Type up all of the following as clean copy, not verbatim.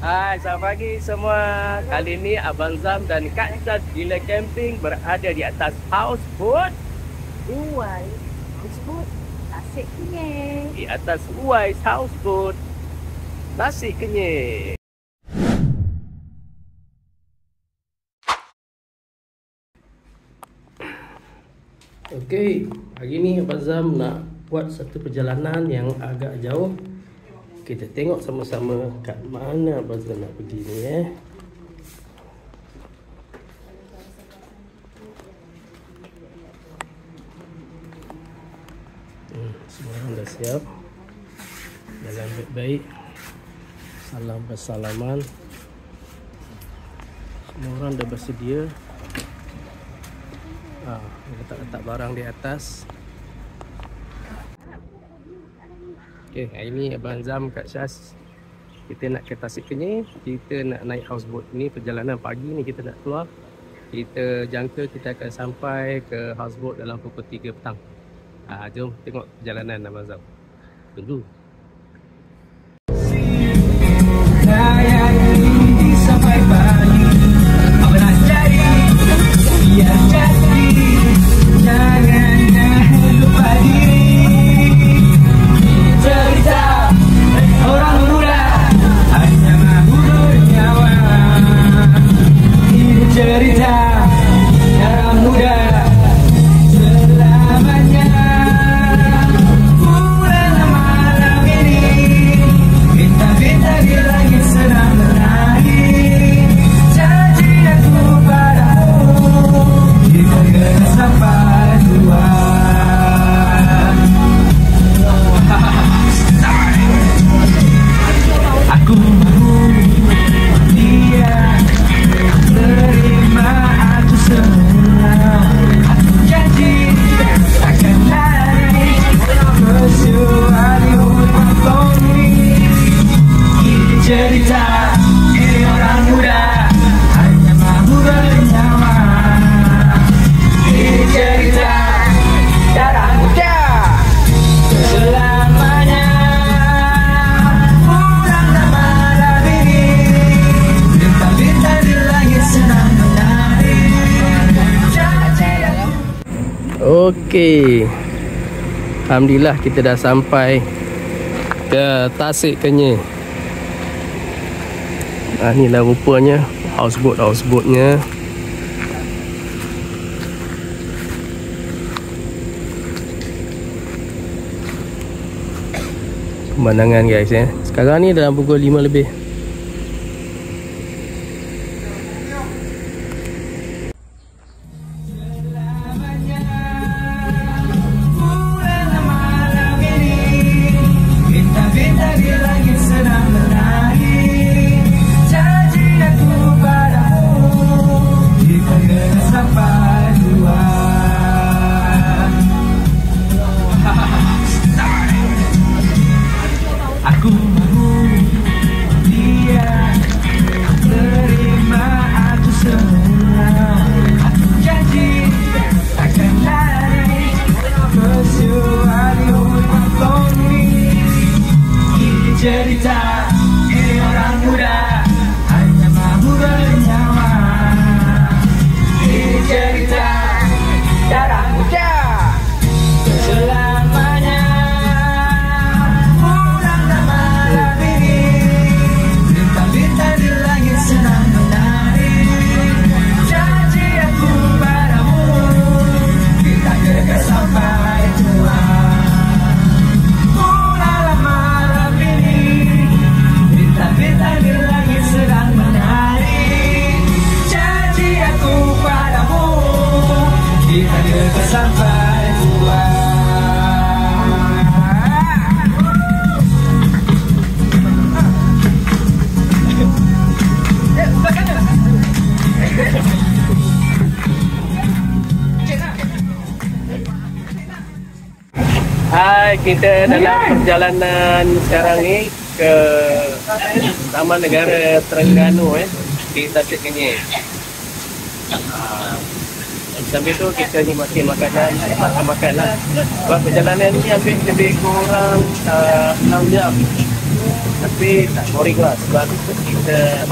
Hai, selamat pagi semua. Kali ini Abang Zam dan Kak Zaz Gila Camping berada di atas houseboat. Uwais Houseboat Tasik Kenyir. Di atas Uwais Houseboat Tasik Kenyir. Okey, hari ni Abang Zam nak buat satu perjalanan yang agak jauh. Kita tengok sama-sama kat mana Abang Zam nak pergi ni Semua orang dah siap. Jalan baik-baik. Salam bersalaman. Semua orang dah bersedia. Letak-letak barang di atas. Okay, hari ni Abang Zam kat Syaz, kita nak ke Tasik Kenyir. Kita nak naik houseboat ni. Perjalanan pagi ni kita nak keluar. Kita jangka kita akan sampai ke houseboat dalam pukul 3 petang. Jom tengok perjalanan Abang Zam. Tunggu. Sampai pagi, apa nak jadi, biar jadi. Jangan lupa diri. Cerita orang muda hanya mahu bernyawa. Ini cerita orang muda selamanya. Bulan malam ini, bintang-bintang di langit sedang menari. Janji aku padamu, kita kena sampai tujuan. Aku mahu dia terima aku semua. Aku janji takkan lari kecuali untuk ini. Ini cerita ini orang muda hanya mahu bernyawa. Ini cerita darah muda selamanya. Bulan dan malam ini, bintang-bintang di langit sedang menari. Janji aku. Okey, alhamdulillah kita dah sampai ke Tasik Kenyir. Inilah rupanya houseboatnya. Pemandangan guys Sekarang ni dalam pukul 5 lebih. Bulan malam ini, bintang-bintang di langit sedang menari. Janji aku padamu, kita kena sampai tujuan. Aku mahu dia terima aku semua. Aku janji takkan lari kecuali untuk ini. Ini cerita ini orang muda hanya mahu bernyawa. Ini cerita darah muda selamanya. Bulan dan malam ini, bintang-bintang di langit sedang menari. Janji aku padamu, kita kekal sampai tujuan. Bulan dan malam ini, bintang-bintang di langit sedang menari. Janji aku padamu, kita kekal sampai tujuan. Hai, kita dalam perjalanan sekarang ni ke Taman Negara Terengganu di Tasik Kenyir. Sambil tu kita nikmati makanan, makan lah. Sebab perjalanan ni hampir lebih kurang 6 jam. Tapi tak boring lah sebab kita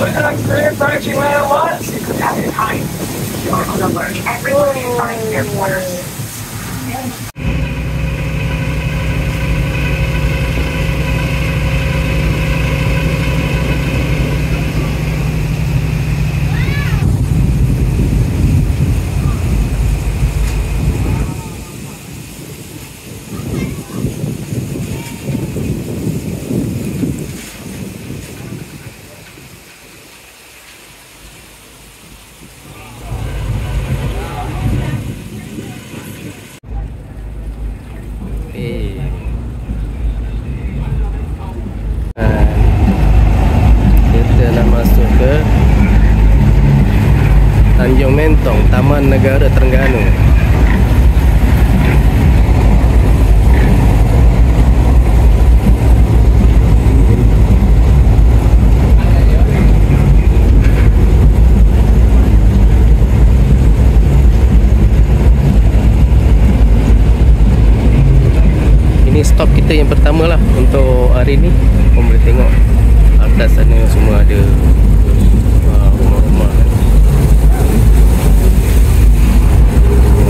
kita nak masuk ke Tanjung Mentong, Taman Negara Terengganu. Ini stop kita yang pertama lah untuk hari ni. Kau boleh tengok atas sana semua ada rumah-rumah.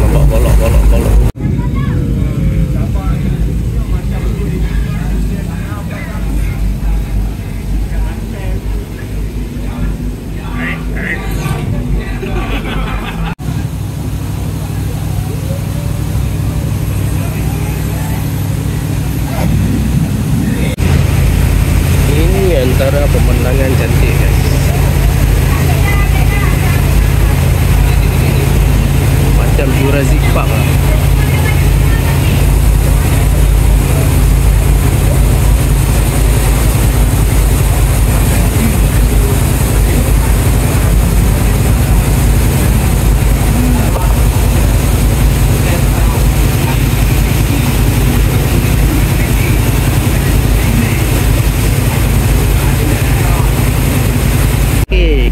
Nampak kolok. Antara pemandangan cantik guys. Macam Jurassic Park lah.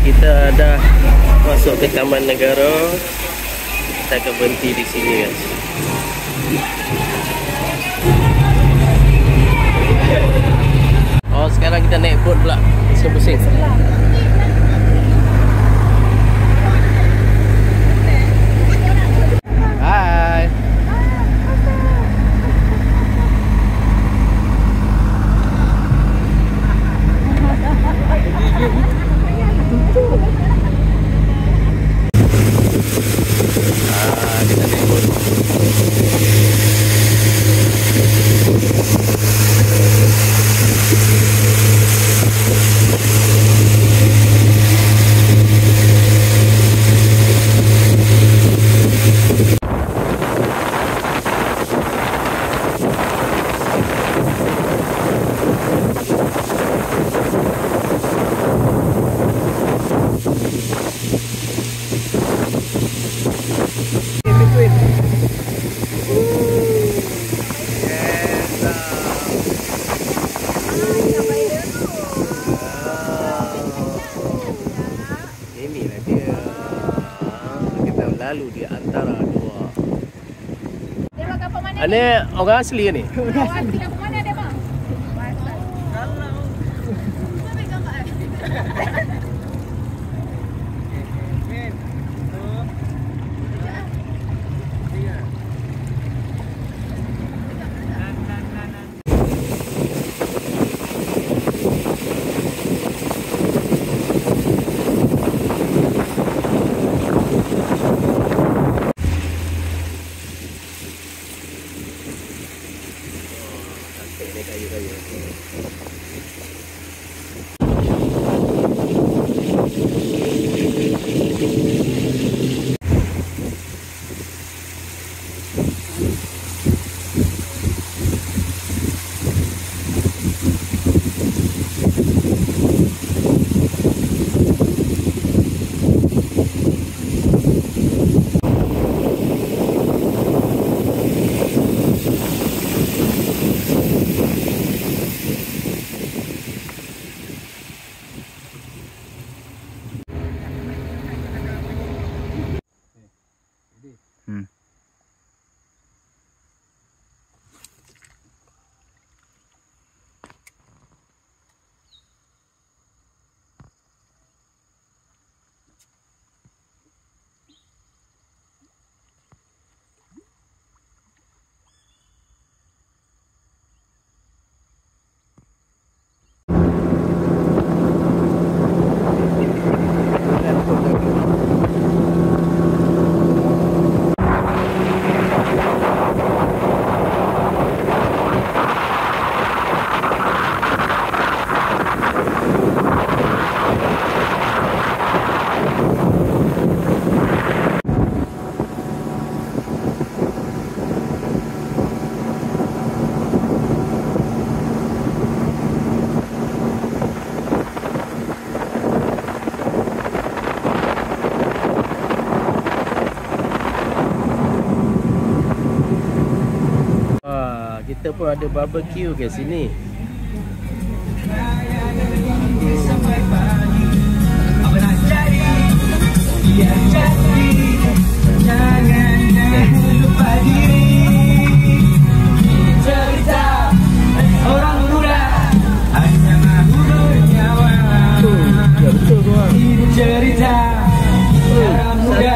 Kita dah masuk ke Taman Negara. Kita akan berhenti di sini guys. Oh, sekarang kita naik boat pula. Pusing-pusing. Hai. Kita naik boat. Inilah dia. Kita lalu di antara dua. Dia makan apa mana? Ini orang asli ke ni? Orang asli apa mana dia bang? kita pun ada barbecue kat sini. Sampai pagi, apa nak jadi, biar jadi. Jangan lupa diri. Cerita orang muda hanya mahu bernyawa. Ya betul korang. Cerita orang muda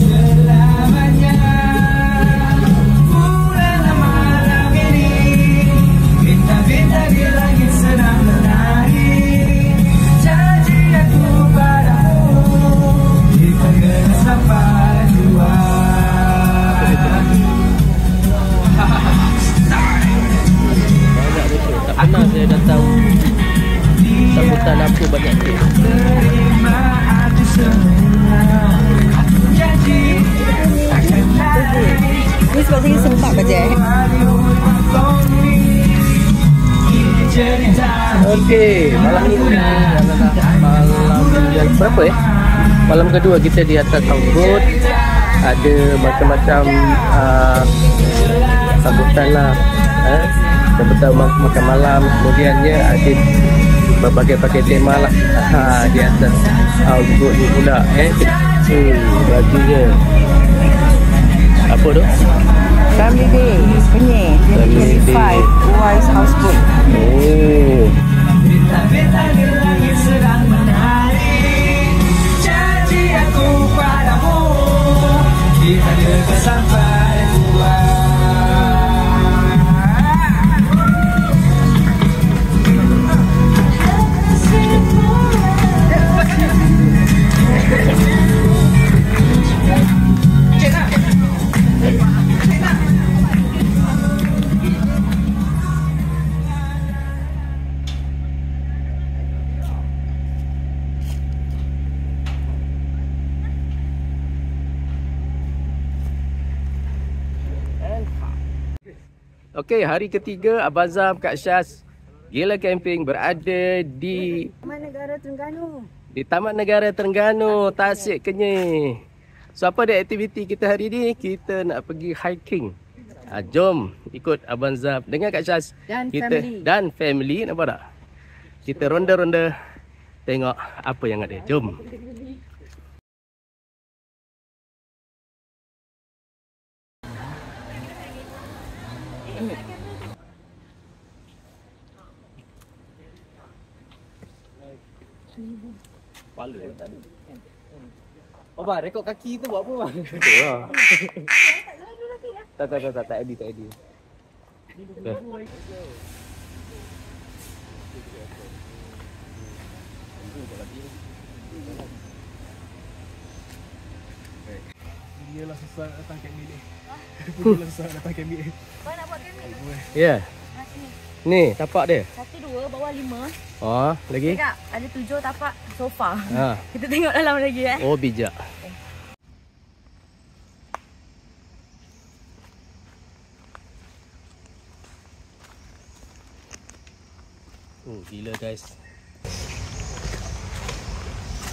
selamanya. Bulan malam ini, bintang-bintang di langit sedang menari. Janji aku padamu, kita kena sampai jua. Banyak betul. Tak pernah saya datang sambutan apa banyak tu. Terima hati semua. Aku janji takkan lari. Ni sebab saya sempat baca. Ini cerita. Okey, malam ini adalah malam yang berapa ya? Malam kedua kita di atas houseboat. Ada macam-macam sambutan lah. Sambutan makan malam. Kemudiannya ada berbagai-bagai tema lah di atas houseboat ni pula. Bajunya apa tu? Family Day, Penyih, Family 2025, Day. Wise Houseboat. Oh, Bintang-bintang di langit sedang menari. Janji aku padamu, kita dekat sampai tua. okey, hari ketiga Abang Zam, Kak Syaz Gila Camping berada di Taman Negara Terengganu. Taman Negara Terengganu, Tasik Kenyir. So apa dia aktiviti kita hari ni? Kita nak pergi hiking. Jom ikut Abang Zam dengan Kak Syaz Dan kita family. dan family, nampak tak? Kita ronda-ronda tengok apa yang ada. Jom. Kepala yang tadi. Oh bang, rekod kaki tu buat apa bang? Betul lah. Tak edit. Okay. Dia lah susah datang kat ni. Dia lah susah datang kat ni. Kau nak buat kami? Ya. Ni tapak dia. 1, 2, bawah 5. Oh, lagi? Cakap, ada 7 tapak sofa. Ha. Kita tengok dalam lagi Oh, bijak. Oh, gila guys.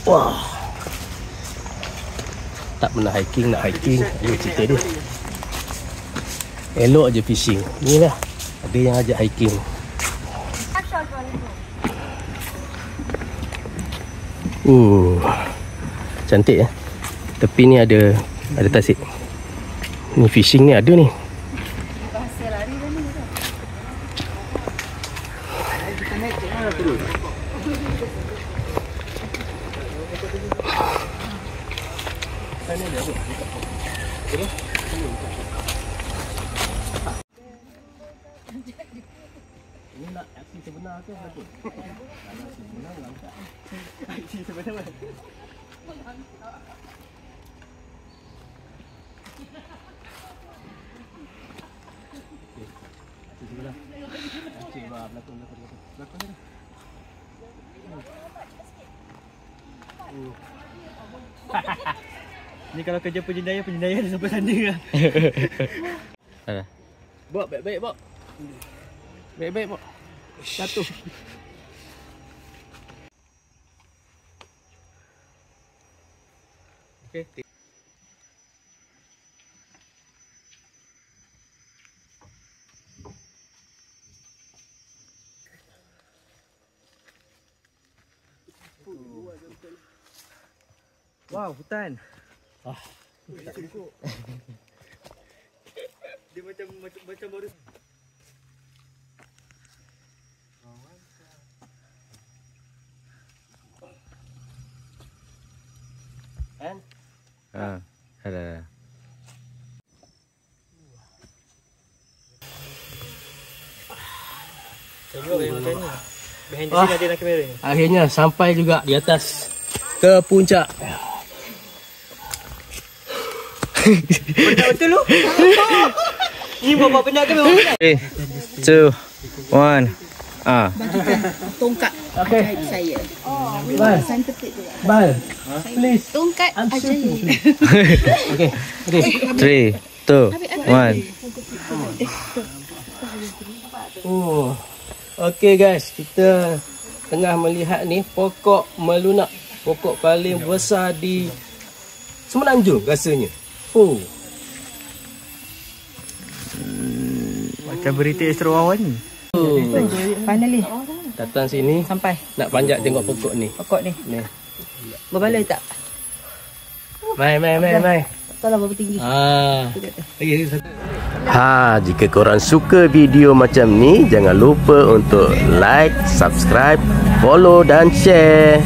Wah. Tak pernah hiking, nak hiking. Ayo cerita dia. Elok je fishing. Ni lah. Ada yang ajak hiking. Cantik ya. Tepi ni ada tasik. Ni fishing ni ada ni. Pasal lari dah ni. Ini nak aksi sebenar ke apa tu? Aksi sebenar langkah. Aksi sebenar. Aksi sebenar. Aksi belakang dia. Ni kalau kerja penjenayah dia sampai sana lah. Bok, baik-baik bok. Baik-baik bok. Satu. Okey. Wow, hutan. Dia macam baru. Kan? Ada. Tengok yang macam ni. Behind the scene ada dalam kamera ni. Akhirnya sampai juga di atas ke puncak. Penat betul lu? Ni bawa penat ke memang penat? 3, 2, 1. Tongkat Okay. ajaib saya. Bal. Scientific tu. Bal. Please. Tongkat ajaib. Okay. Okay. 3, 2, 1. Oh. Okay guys, kita tengah melihat ni pokok melunak. Pokok paling besar di Semenanjung rasanya. Oh. Macam berita Astro Awan ni. Finally Datang sini sampai nak panjat tengok pokok ni. pokok ni. Ni. Berbaloi tak? Mai. Tak tahu berapa tinggi. Jika korang suka video macam ni, jangan lupa untuk like, subscribe, follow dan share.